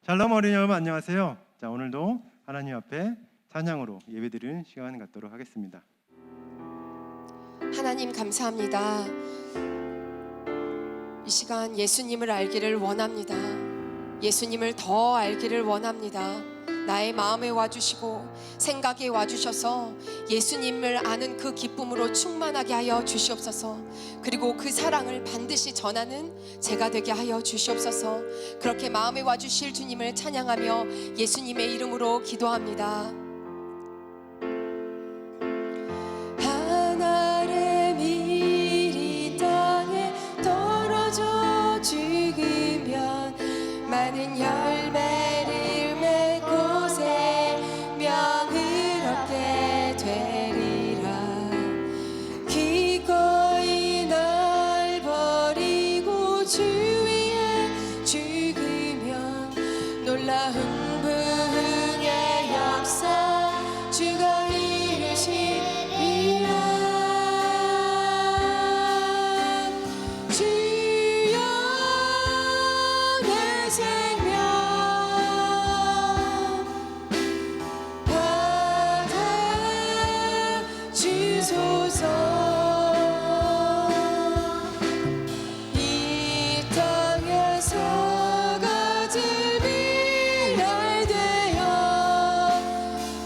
샬롬 어린이 여러분 안녕하세요. 자, 오늘도 하나님 앞에 찬양으로 예배드리는 시간 갖도록 하겠습니다. 하나님 감사합니다. 이 시간 예수님을 알기를 원합니다. 예수님을 더 알기를 원합니다. 나의 마음에 와주시고 생각에 와주셔서 예수님을 아는 그 기쁨으로 충만하게 하여 주시옵소서. 그리고 그 사랑을 반드시 전하는 제가 되게 하여 주시옵소서. 그렇게 마음에 와주실 주님을 찬양하며 예수님의 이름으로 기도합니다. 하늘의 밀이 땅에 떨어져 죽으면 많은 열매를 맺고 생명을 얻게 되리라. 기꺼이 날 버리고 주 위에 죽으면 놀라운 부흥의 역사 주가 이루시리라. 주여 내 생명 주소서. 이 땅에서 가질 비알 되어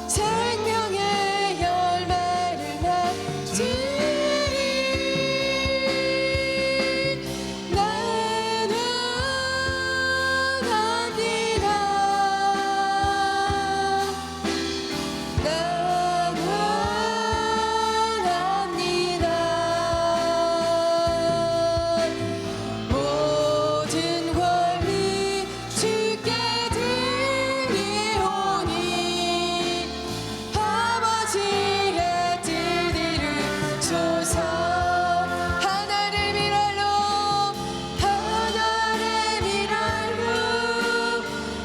생명의 열매를 맺으리. 나는 원합니다. 모든 권리 주께 드리오니 아버지의 뜻 이루소서. 하늘의 미랄로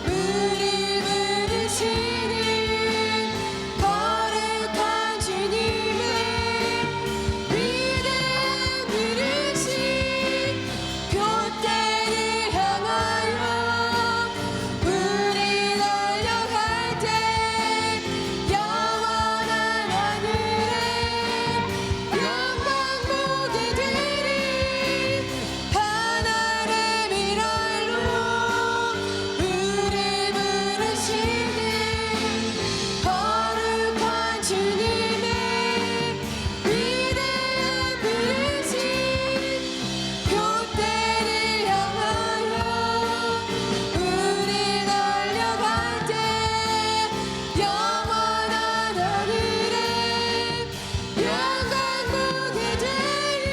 우릴 부르시는 거룩한 주님의 위대한 부르심 표대를 향하여 우리 달려갈 때 영원한 하늘에 영광 보게 되리. 하늘의 미랄로 우릴 부르시는 거룩한 주님의 위대한 부르심 표대를 향하여 우리 달려갈 때 영원한 하늘에 영광 보게 되리.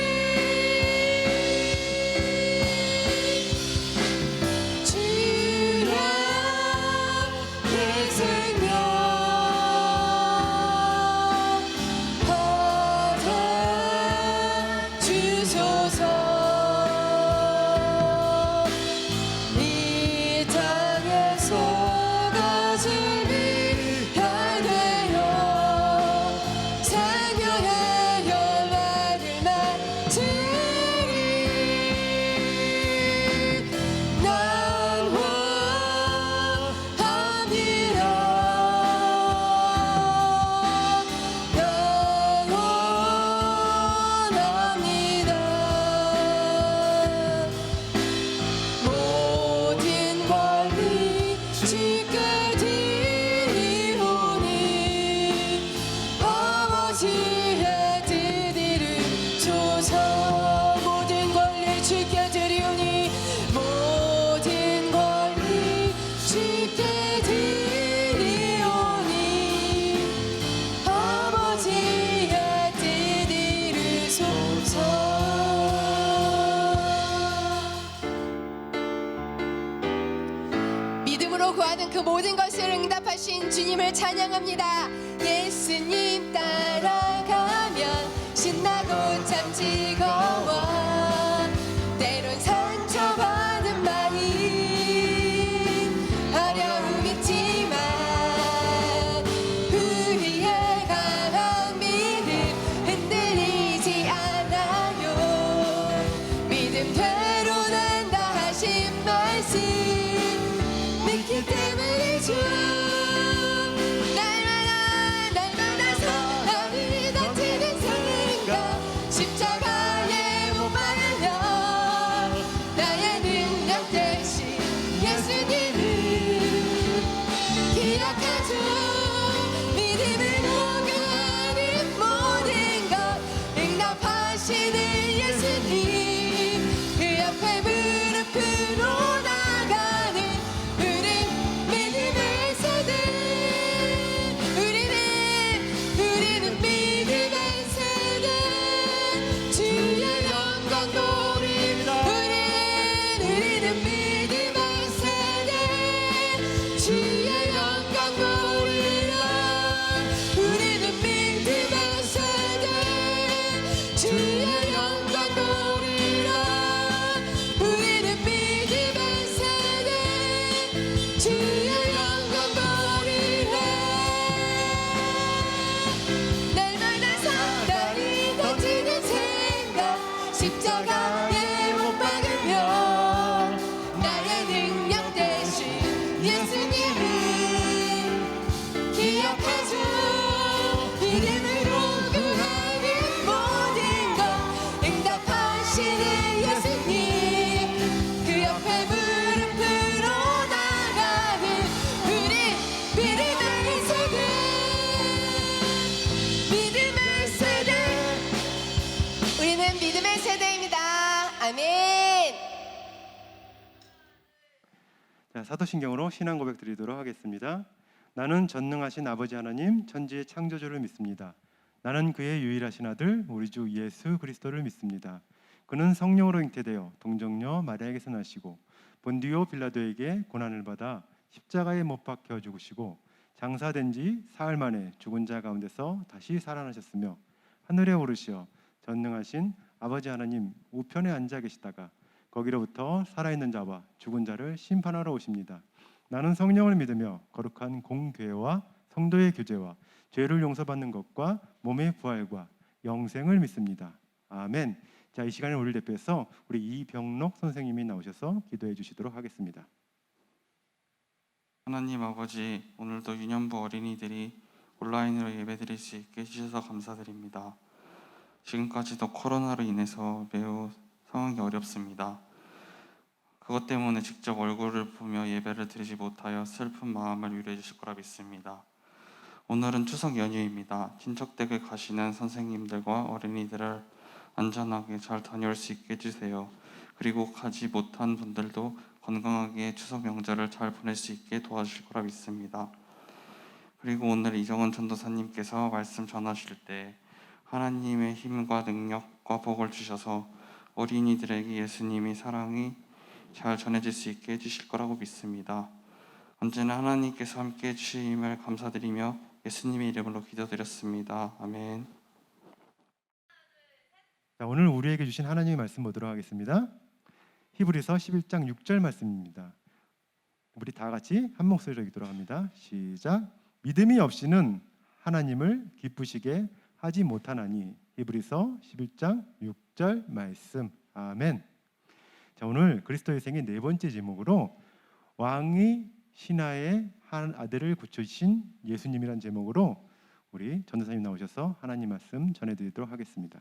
주여 내 생명 받아주소서. 이 땅에서 가질 비알 되어 생명의 열매를 맺으리. 난 원합니다. 난 원합니다. 모든 권리 주께 드리오니 아버지의 뜻 이루소서. 모든 권리 주께 드리오니 모든 권리 주께 드리오니 아버지의 뜻 이루소서. 믿음으로 구하는 그 모든 것을 응답하신 주님을 찬양합니다. 예수님 따라가면 신나고 참 즐거워. 때론 상처받은 마음 어려움 있지만 우리의 강한 믿음 흔들리지 않아요. 믿음대로 된다 하신 말씀 믿기 있기 때문이죠. 날마다 사랑이 덮치는 생각, 십자가에 못 박으며 나의 능력 대신 예수님을 기억하죠. 믿음으로 그하는 모든 것 응답하시는 예수님, 그 옆에 무릎으로 나가는 우리 믿음의 세대. 우리는 믿음의 세대. 주의 영광 돌리다. 우리는 믿음의 세대. 주의 영광 돌리다. 우리는 믿음의 세대. 주의 영광 돌리라. 우리는 믿음의 세대. 주의 영광 돌리라. 날마다 사랑이 덮치는 생각, 십자가에 못 박으며 나의 능력 대신 예수님을 기억하죠. 믿음으로 구하는 모든 것 응답하시는 예수님, 그 옆에 무릎으로 나가는 우리 믿음의 세대. 믿음의 세대. 우리는 믿음의 세대입니다. 아멘. 자, 사도신경으로 신앙 고백 드리도록 하겠습니다. 나는 전능하신 아버지 하나님 천지의 창조주를 믿습니다. 나는 그의 유일하신 아들 우리 주 예수 그리스도를 믿습니다. 그는 성령으로 잉태되어 동정녀 마리아에게서 나시고 본디오 빌라도에게 고난을 받아 십자가에 못 박혀 죽으시고 장사된 지 사흘 만에 죽은 자 가운데서 다시 살아나셨으며 하늘에 오르시어 전능하신 아버지 하나님 우편에 앉아 계시다가 거기로부터 살아있는 자와 죽은 자를 심판하러 오십니다. 나는 성령을 믿으며 거룩한 공교회와 성도의 교제와 죄를 용서받는 것과 몸의 부활과 영생을 믿습니다. 아멘. 자, 이 시간에 우리를 대표해서 우리 이병록 선생님이 나오셔서 기도해 주시도록 하겠습니다. 하나님 아버지, 오늘도 유년부 어린이들이 온라인으로 예배드릴 수 있게 해주셔서 감사드립니다. 지금까지도 코로나로 인해서 매우 상황이 어렵습니다. 그것 때문에 직접 얼굴을 보며 예배를 드리지 못하여 슬픈 마음을 위로해 주실 거라 믿습니다. 오늘은 추석 연휴입니다. 친척댁에 가시는 선생님들과 어린이들을 안전하게 잘 다녀올 수 있게 해주세요. 그리고 가지 못한 분들도 건강하게 추석 명절을 잘 보낼 수 있게 도와주실 거라 믿습니다. 그리고 오늘 이정은 전도사님께서 말씀 전하실 때 하나님의 힘과 능력과 복을 주셔서 어린이들에게 예수님의 사랑이 잘 전해질 수 있게 해주실 거라고 믿습니다. 언제나 하나님께서 함께 해주심을 감사드리며 예수님의 이름으로 기도드렸습니다. 아멘. 자, 오늘 우리에게 주신 하나님의 말씀 보도록 하겠습니다. 히브리서 11장 6절 말씀입니다. 우리 다 같이 한 목소리로 읽도록 합니다. 시작. 믿음이 없이는 하나님을 기쁘시게 하지 못하나니. 히브리서 11장 6절 말씀. 아멘. 자, 오늘 그리스도의 생의 네 번째 제목으로 왕이 신하의 한 아들을 고쳐주신 예수님이란 제목으로 우리 전도사님 나오셔서 하나님 말씀 전해드리도록 하겠습니다.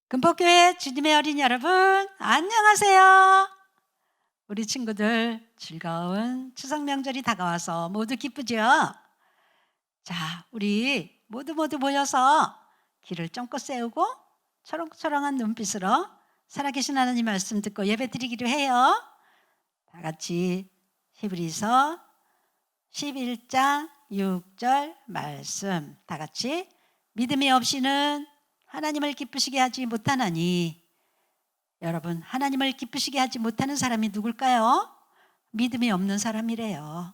금복교회 주님의 어린이 여러분, 안녕하세요. 우리 친구들 즐거운 추석 명절이 다가와서 모두 기쁘죠? 자, 우리 모두 모여서 귀를 쫑긋 세우고 초롱초롱한 눈빛으로 살아계신 하나님 말씀 듣고 예배 드리기로 해요. 다 같이 히브리서 11장 6절 말씀, 다 같이 믿음이 없이는 하나님을 기쁘시게 하지 못하나니. 여러분, 하나님을 기쁘시게 하지 못하는 사람이 누굴까요? 믿음이 없는 사람이래요.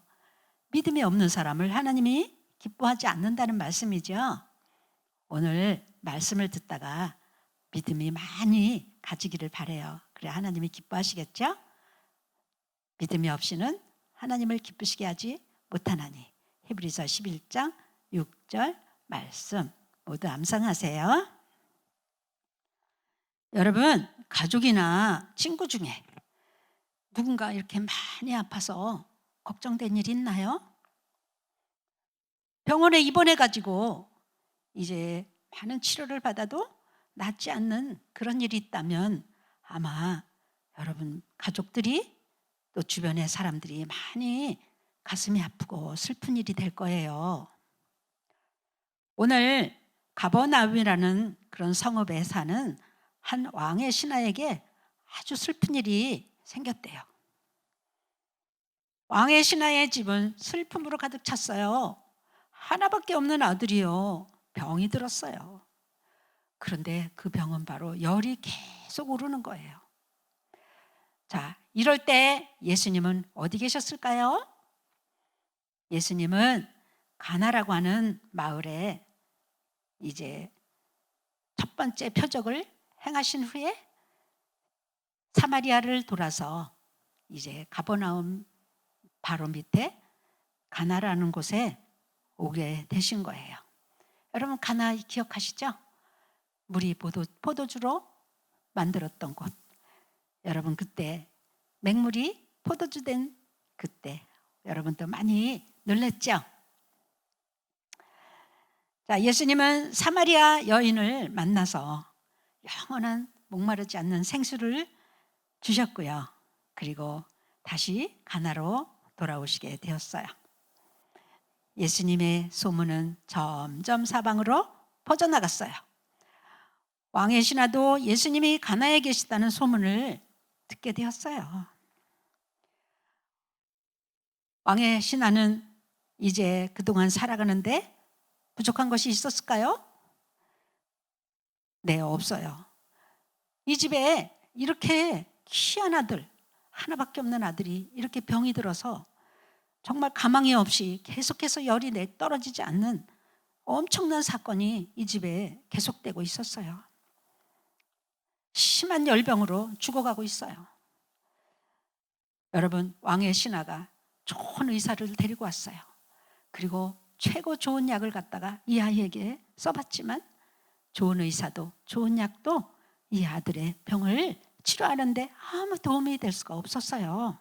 믿음이 없는 사람을 하나님이 기뻐하지 않는다는 말씀이죠. 오늘 말씀을 듣다가 믿음이 많이 가지기를 바라요. 그래 하나님이 기뻐하시겠죠? 믿음이 없이는 하나님을 기쁘시게 하지 못하나니. 히브리서 11장 6절 말씀 모두 암송하세요. 여러분, 가족이나 친구 중에 누군가 이렇게 많이 아파서 걱정된 일 있나요? 병원에 입원해 가지고 이제 많은 치료를 받아도 낫지 않는 그런 일이 있다면 아마 여러분 가족들이 또 주변의 사람들이 많이 가슴이 아프고 슬픈 일이 될 거예요. 오늘 가버나움이라는 그런 성읍에 사는 한 왕의 신하에게 아주 슬픈 일이 생겼대요. 왕의 신하의 집은 슬픔으로 가득 찼어요. 하나밖에 없는 아들이요. 병이 들었어요. 그런데 그 병은 바로 열이 계속 오르는 거예요. 자, 이럴 때 예수님은 어디 계셨을까요? 예수님은 가나라고 하는 마을에 이제 첫 번째 표적을 행하신 후에 사마리아를 돌아서 이제 가버나움 바로 밑에 가나라는 곳에 오게 되신 거예요. 여러분 가나 기억하시죠? 물이 포도주로 만들었던 곳. 여러분 그때 맹물이 포도주 된 그때 여러분도 많이 놀랐죠? 자, 예수님은 사마리아 여인을 만나서 영원한 목마르지 않는 생수를 주셨고요. 그리고 다시 가나로 돌아오시게 되었어요. 예수님의 소문은 점점 사방으로 퍼져나갔어요. 왕의 신하도 예수님이 가나에 계시다는 소문을 듣게 되었어요. 왕의 신하는 이제 그동안 살아가는데 부족한 것이 있었을까요? 네, 없어요. 이 집에 이렇게 귀한 아들, 하나밖에 없는 아들이 이렇게 병이 들어서 정말 가망이 없이 계속해서 열이 떨어지지 않는 엄청난 사건이 이 집에 계속되고 있었어요. 심한 열병으로 죽어가고 있어요. 여러분, 왕의 신하가 좋은 의사를 데리고 왔어요. 그리고 최고 좋은 약을 갖다가 이 아이에게 써봤지만 좋은 의사도 좋은 약도 이 아들의 병을 치료하는데 아무 도움이 될 수가 없었어요.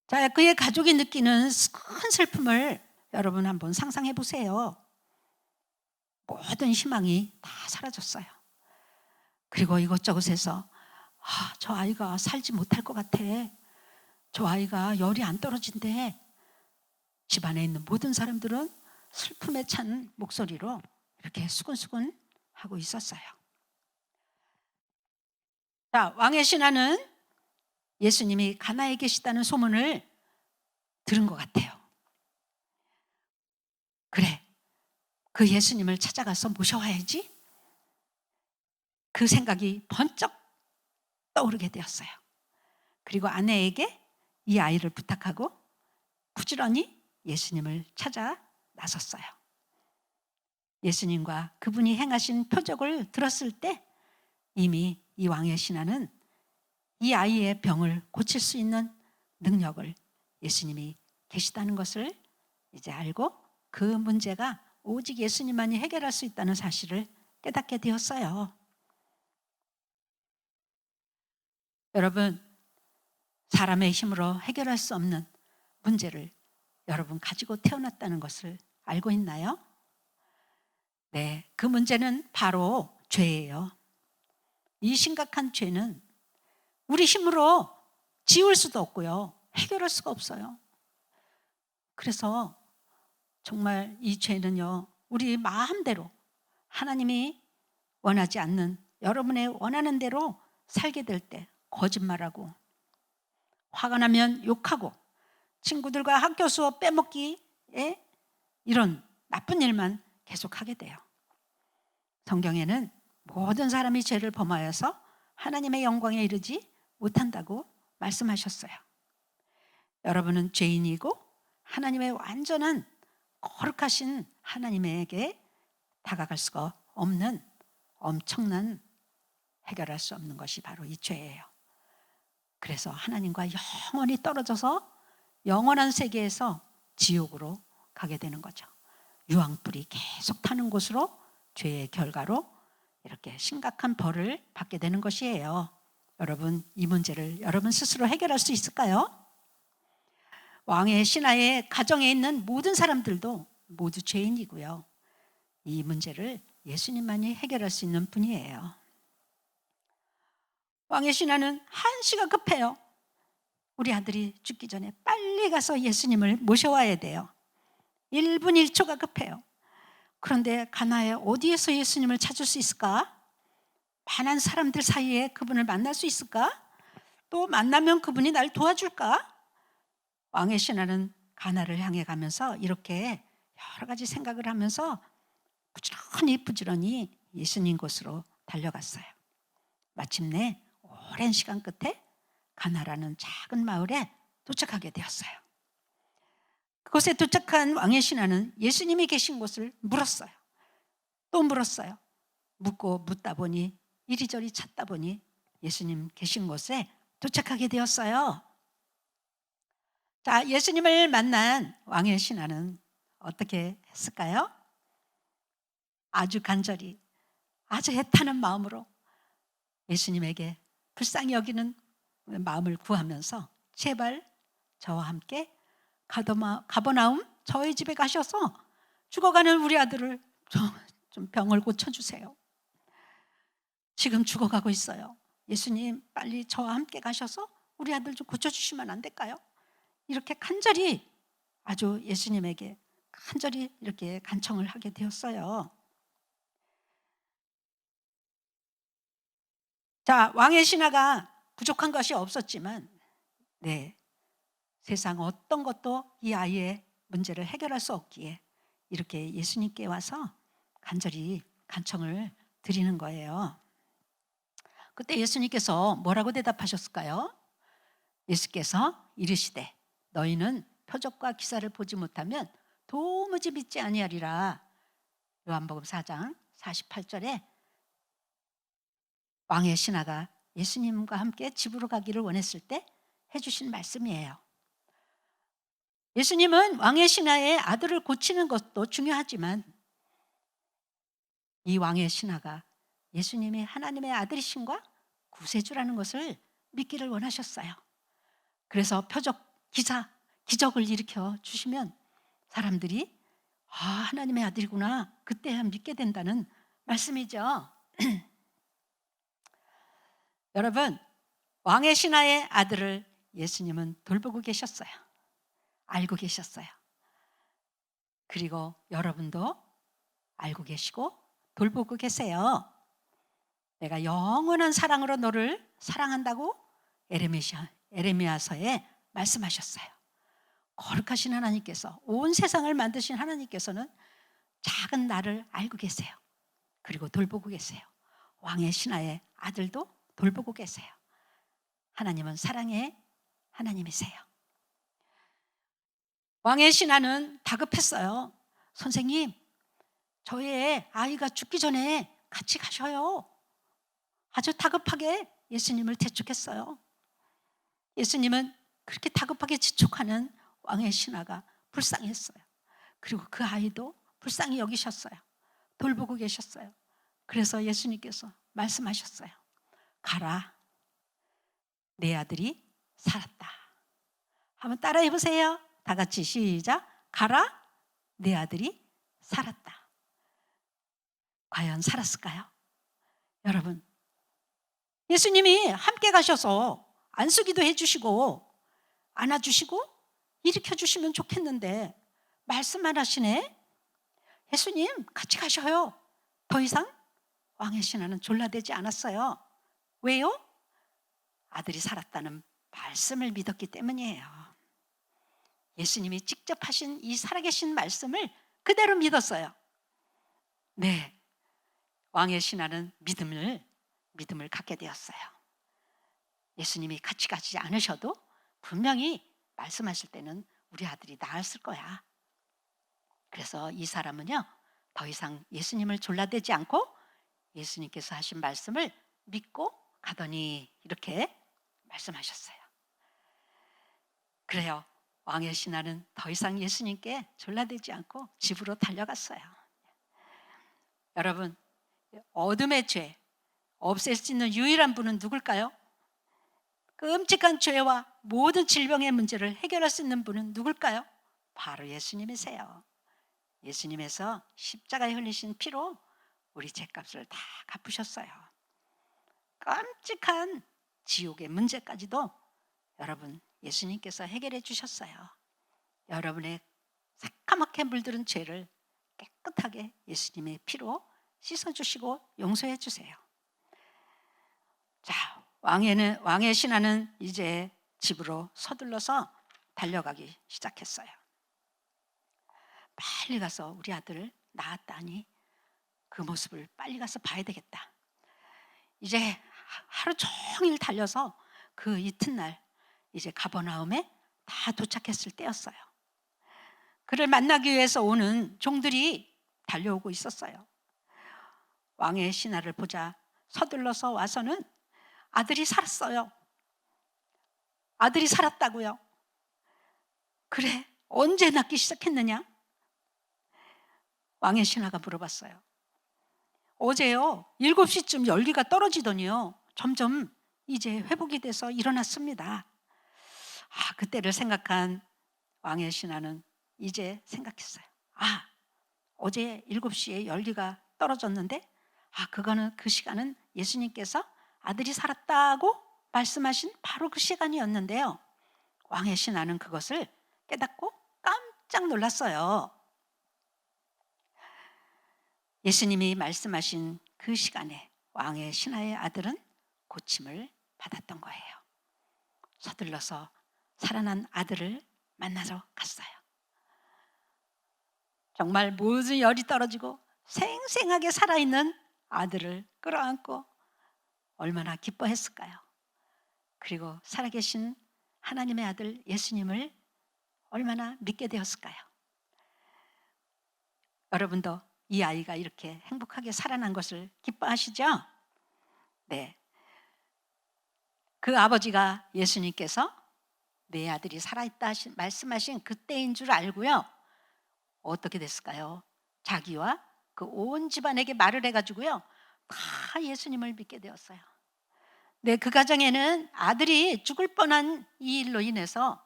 자, 그의 가족이 느끼는 큰 슬픔을 여러분 한번 상상해 보세요. 모든 희망이 다 사라졌어요. 그리고 이것저것에서 저 아이가 살지 못할 것 같아. 저 아이가 열이 안 떨어진대. 집안에 있는 모든 사람들은 슬픔에 찬 목소리로 이렇게 수근수근 하고 있었어요. 자, 왕의 신하는 예수님이 가나에 계시다는 소문을 들은 것 같아요. 그래, 그 예수님을 찾아가서 모셔와야지. 그 생각이 번쩍 떠오르게 되었어요. 그리고 아내에게 이 아이를 부탁하고 부지런히 예수님을 찾아 나섰어요. 예수님과 그분이 행하신 표적을 들었을 때 이미 이 왕의 신하는 이 아이의 병을 고칠 수 있는 능력을 예수님이 계시다는 것을 이제 알고 그 문제가 오직 예수님만이 해결할 수 있다는 사실을 깨닫게 되었어요. 여러분, 사람의 힘으로 해결할 수 없는 문제를 여러분 가지고 태어났다는 것을 알고 있나요? 네, 그 문제는 바로 죄예요. 이 심각한 죄는 우리 힘으로 지울 수도 없고요. 해결할 수가 없어요. 그래서 정말 이 죄는요, 우리 마음대로 하나님이 원하지 않는 여러분의 원하는 대로 살게 될 때 거짓말하고 화가 나면 욕하고 친구들과 학교 수업 빼먹기에 이런 나쁜 일만 계속하게 돼요. 성경에는 모든 사람이 죄를 범하여서 하나님의 영광에 이르지 못한다고 말씀하셨어요. 여러분은 죄인이고 하나님의 완전한 거룩하신 하나님에게 다가갈 수가 없는 엄청난 해결할 수 없는 것이 바로 이 죄예요. 그래서 하나님과 영원히 떨어져서 영원한 세계에서 지옥으로 가게 되는 거죠. 유황불이 계속 타는 곳으로 죄의 결과로 이렇게 심각한 벌을 받게 되는 것이에요. 여러분, 이 문제를 여러분 스스로 해결할 수 있을까요? 왕의 신하의 가정에 있는 모든 사람들도 모두 죄인이고요. 이 문제를 예수님만이 해결할 수 있는 분이에요. 왕의 신하는 한시가 급해요. 우리 아들이 죽기 전에 빨리 가서 예수님을 모셔와야 돼요. 1분 1초가 급해요. 그런데 가나에 어디에서 예수님을 찾을 수 있을까? 많은 사람들 사이에 그분을 만날 수 있을까? 또 만나면 그분이 날 도와줄까? 왕의 신하는 가나를 향해 가면서 이렇게 여러 가지 생각을 하면서 부지런히 예수님 곳으로 달려갔어요. 마침내 오랜 시간 끝에 가나라는 작은 마을에 도착하게 되었어요. 그곳에 도착한 왕의 신하는 예수님이 계신 곳을 물었어요. 또 물었어요. 묻고 묻다 보니 이리저리 찾다 보니 예수님 계신 곳에 도착하게 되었어요. 자, 예수님을 만난 왕의 신하는 어떻게 했을까요? 아주 간절히, 아주 애타는 마음으로 예수님에게 불쌍히 여기는 마음을 구하면서 제발 저와 함께 가버나움 저희 집에 가셔서 죽어가는 우리 아들을 좀 병을 고쳐주세요. 지금 죽어가고 있어요. 예수님 빨리 저와 함께 가셔서 우리 아들 좀 고쳐주시면 안 될까요? 이렇게 간절히 아주 예수님에게 간절히 이렇게 간청을 하게 되었어요. 자, 왕의 신하가 부족한 것이 없었지만 세상 어떤 것도 이 아이의 문제를 해결할 수 없기에 이렇게 예수님께 와서 간절히 간청을 드리는 거예요. 그때 예수님께서 뭐라고 대답하셨을까요? 예수께서 이르시되 너희는 표적과 기사를 보지 못하면 도무지 믿지 아니하리라. 요한복음 4장 48절에 왕의 신하가 예수님과 함께 집으로 가기를 원했을 때 해주신 말씀이에요. 예수님은 왕의 신하의 아들을 고치는 것도 중요하지만 이 왕의 신하가 예수님이 하나님의 아들이신과 구세주라는 것을 믿기를 원하셨어요. 그래서 표적, 기사, 기적을 일으켜 주시면 사람들이 하나님의 아들이구나 그때야 믿게 된다는 말씀이죠. 여러분, 왕의 신하의 아들을 예수님은 돌보고 계셨어요. 알고 계셨어요. 그리고 여러분도 알고 계시고 돌보고 계세요. 내가 영원한 사랑으로 너를 사랑한다고 에레미야서에 말씀하셨어요. 거룩하신 하나님께서, 온 세상을 만드신 하나님께서는 작은 나를 알고 계세요. 그리고 돌보고 계세요. 왕의 신하의 아들도 돌보고 계세요. 하나님은 사랑의 하나님이세요. 왕의 신하는 다급했어요. 선생님, 저의 아이가 죽기 전에 같이 가셔요. 아주 다급하게 예수님을 재촉했어요. 예수님은 그렇게 다급하게 재촉하는 왕의 신하가 불쌍했어요. 그리고 그 아이도 불쌍히 여기셨어요. 돌보고 계셨어요. 그래서 예수님께서 말씀하셨어요. 가라, 내 아들이 살았다. 한번 따라해 보세요. 다 같이 시작. 가라, 내 아들이 살았다. 과연 살았을까요? 여러분, 예수님이 함께 가셔서 안수기도 해주시고 안아주시고 일으켜주시면 좋겠는데 말씀만 하시네. 예수님 같이 가셔요. 더 이상 왕의 신하는 졸라대지 않았어요. 왜요? 아들이 살았다는 말씀을 믿었기 때문이에요. 예수님이 직접 하신 이 살아계신 말씀을 그대로 믿었어요. 네, 왕의 신하는 믿음을 갖게 되었어요. 예수님이 같이 가지 않으셔도 분명히 말씀하실 때는 우리 아들이 나았을 거야. 그래서 이 사람은요, 더 이상 예수님을 졸라대지 않고 예수님께서 하신 말씀을 믿고 가더니 이렇게 말씀하셨어요. 그래요. 왕의 신하는 더 이상 예수님께 졸라대지 않고 집으로 달려갔어요. 여러분, 어둠의 죄 없앨 수 있는 유일한 분은 누굴까요? 끔찍한 죄와 모든 질병의 문제를 해결할 수 있는 분은 누굴까요? 바로 예수님이세요. 예수님에서 십자가에 흘리신 피로 우리 죄값을 다 갚으셨어요. 끔찍한 지옥의 문제까지도 여러분 예수님께서 해결해 주셨어요. 여러분의 새까맣게 물들은 죄를 깨끗하게 예수님의 피로 씻어주시고 용서해 주세요. 자, 왕의 신하는 이제 집으로 서둘러서 달려가기 시작했어요. 빨리 가서 우리 아들 낳았다니 그 모습을 빨리 가서 봐야 되겠다. 이제 하루 종일 달려서 그 이튿날 이제 가버나움에 다 도착했을 때였어요. 그를 만나기 위해서 오는 종들이 달려오고 있었어요. 왕의 신하를 보자 서둘러서 와서는 아들이 살았어요. 아들이 살았다고요. 그래, 언제 낳기 시작했느냐? 왕의 신하가 물어봤어요. 어제요 7시쯤 열기가 떨어지더니요 점점 이제 회복이 돼서 일어났습니다. 그때를 생각한 왕의 신하는 이제 생각했어요. 어제 7시에 열기가 떨어졌는데 그거는 그 시간은 예수님께서 아들이 살았다고 말씀하신 바로 그 시간이었는데요. 왕의 신하는 그것을 깨닫고 깜짝 놀랐어요. 예수님이 말씀하신 그 시간에 왕의 신하의 아들은 고침을 받았던 거예요. 서둘러서 살아난 아들을 만나러 갔어요. 정말 모든 열이 떨어지고 생생하게 살아있는 아들을 끌어안고 얼마나 기뻐했을까요? 그리고 살아계신 하나님의 아들 예수님을 얼마나 믿게 되었을까요? 여러분도 이 아이가 이렇게 행복하게 살아난 것을 기뻐하시죠? 네. 그 아버지가 예수님께서 내 아들이 살아있다 말씀하신 그때인 줄 알고요. 어떻게 됐을까요? 자기와 그 온 집안에게 말을 해가지고요. 다 예수님을 믿게 되었어요. 네, 그 가정에는 아들이 죽을 뻔한 이 일로 인해서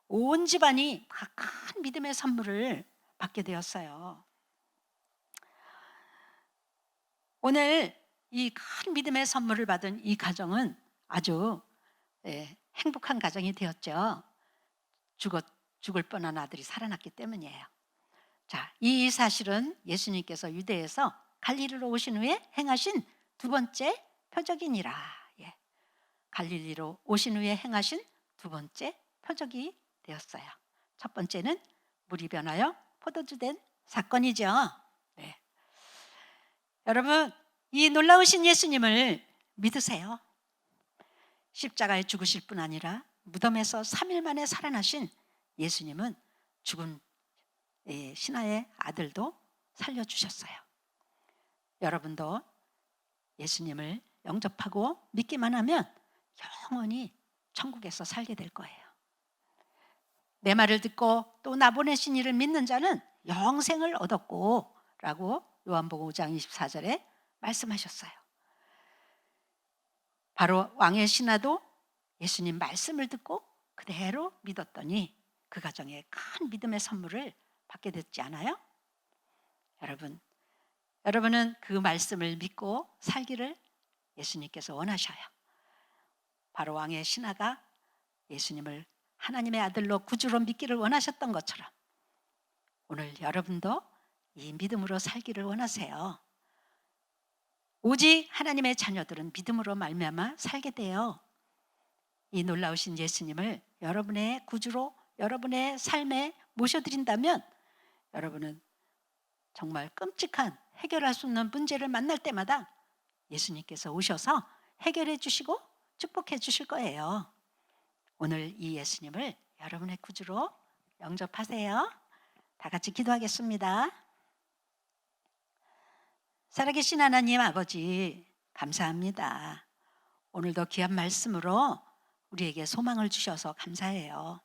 온 집안이 큰 믿음의 선물을 받게 되었어요. 오늘 이 큰 믿음의 선물을 받은 이 가정은 아주 행복한 가정이 되었죠. 죽을 뻔한 아들이 살아났기 때문이에요. 자, 이 사실은 예수님께서 유대에서 갈릴리로 오신 후에 행하신 두 번째 표적이니라. 갈릴리로 오신 후에 행하신 두 번째 표적이 되었어요. 첫 번째는 물이 변하여 포도주 된 사건이죠. 여러분, 이 놀라우신 예수님을 믿으세요. 십자가에 죽으실 뿐 아니라 무덤에서 3일 만에 살아나신 예수님은 죽은 신하의 아들도 살려주셨어요. 여러분도 예수님을 영접하고 믿기만 하면 영원히 천국에서 살게 될 거예요. 내 말을 듣고 또 나 보내신 이를 믿는 자는 영생을 얻었고 라고 요한복음 5장 24절에 말씀하셨어요. 바로 왕의 신하도 예수님 말씀을 듣고 그대로 믿었더니 그 가정에 큰 믿음의 선물을 받게 됐지 않아요? 여러분은 그 말씀을 믿고 살기를 예수님께서 원하셔요. 바로 왕의 신하가 예수님을 하나님의 아들로 구주로 믿기를 원하셨던 것처럼 오늘 여러분도 이 믿음으로 살기를 원하세요. 오직 하나님의 자녀들은 믿음으로 말미암아 살게 돼요. 이 놀라우신 예수님을 여러분의 구주로 여러분의 삶에 모셔드린다면 여러분은 정말 끔찍한 해결할 수 없는 문제를 만날 때마다 예수님께서 오셔서 해결해 주시고 축복해 주실 거예요. 오늘 이 예수님을 여러분의 구주로 영접하세요. 다 같이 기도하겠습니다. 살아계신 하나님 아버지, 감사합니다. 오늘도 귀한 말씀으로 우리에게 소망을 주셔서 감사해요.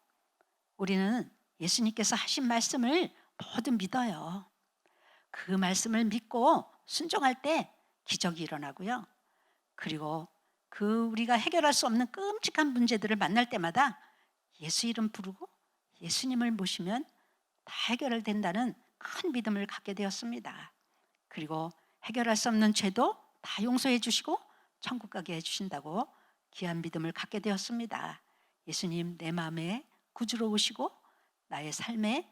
우리는 예수님께서 하신 말씀을 모두 믿어요. 그 말씀을 믿고 순종할 때 기적이 일어나고요. 그리고 그 우리가 해결할 수 없는 끔찍한 문제들을 만날 때마다 예수 이름 부르고 예수님을 모시면 다 해결된다는 큰 믿음을 갖게 되었습니다. 그리고 해결할 수 없는 죄도 다 용서해 주시고 천국 가게 해주신다고 귀한 믿음을 갖게 되었습니다. 예수님 내 마음에 구주로 오시고 나의 삶에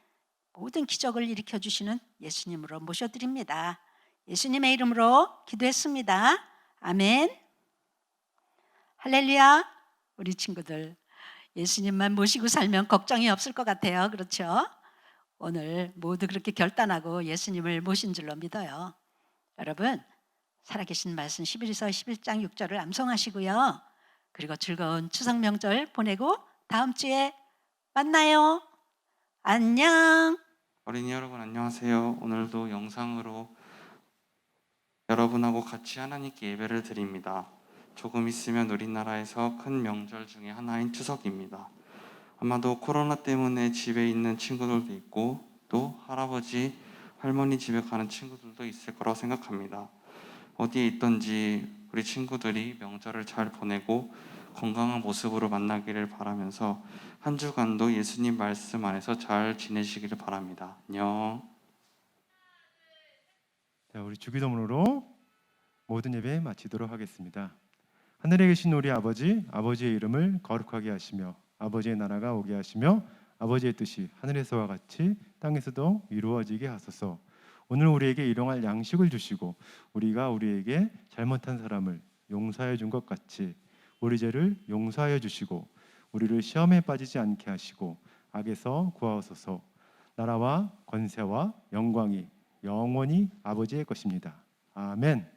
모든 기적을 일으켜 주시는 예수님으로 모셔드립니다. 예수님의 이름으로 기도했습니다. 아멘. 할렐루야. 우리 친구들 예수님만 모시고 살면 걱정이 없을 것 같아요. 그렇죠? 오늘 모두 그렇게 결단하고 예수님을 모신 줄로 믿어요. 여러분 살아계신 말씀 11서 11장 6절을 암송하시고요. 그리고 즐거운 추석 명절 보내고 다음 주에 만나요. 안녕. 어린이 여러분 안녕하세요. 오늘도 영상으로 여러분하고 같이 하나님께 예배를 드립니다. 조금 있으면 우리나라에서 큰 명절 중에 하나인 추석입니다. 아마도 코로나 때문에 집에 있는 친구들도 있고 또 할아버지, 할머니 집에 가는 친구들도 있을 거라고 생각합니다. 어디에 있든지 우리 친구들이 명절을 잘 보내고 건강한 모습으로 만나기를 바라면서 한 주간도 예수님 말씀 안에서 잘 지내시기를 바랍니다. 안녕. 자, 우리 주기도문으로 모든 예배 마치도록 하겠습니다. 하늘에 계신 우리 아버지, 아버지의 이름을 거룩하게 하시며 아버지의 나라가 오게 하시며 아버지의 뜻이 하늘에서와 같이 땅에서도 이루어지게 하소서. 오늘 우리에게 일용할 양식을 주시고 우리가 우리에게 잘못한 사람을 용서해 준 것 같이 우리 죄를 용서하여 주시고 우리를 시험에 빠지지 않게 하시고 악에서 구하소서. 나라와 권세와 영광이 영원히 아버지의 것입니다. 아멘.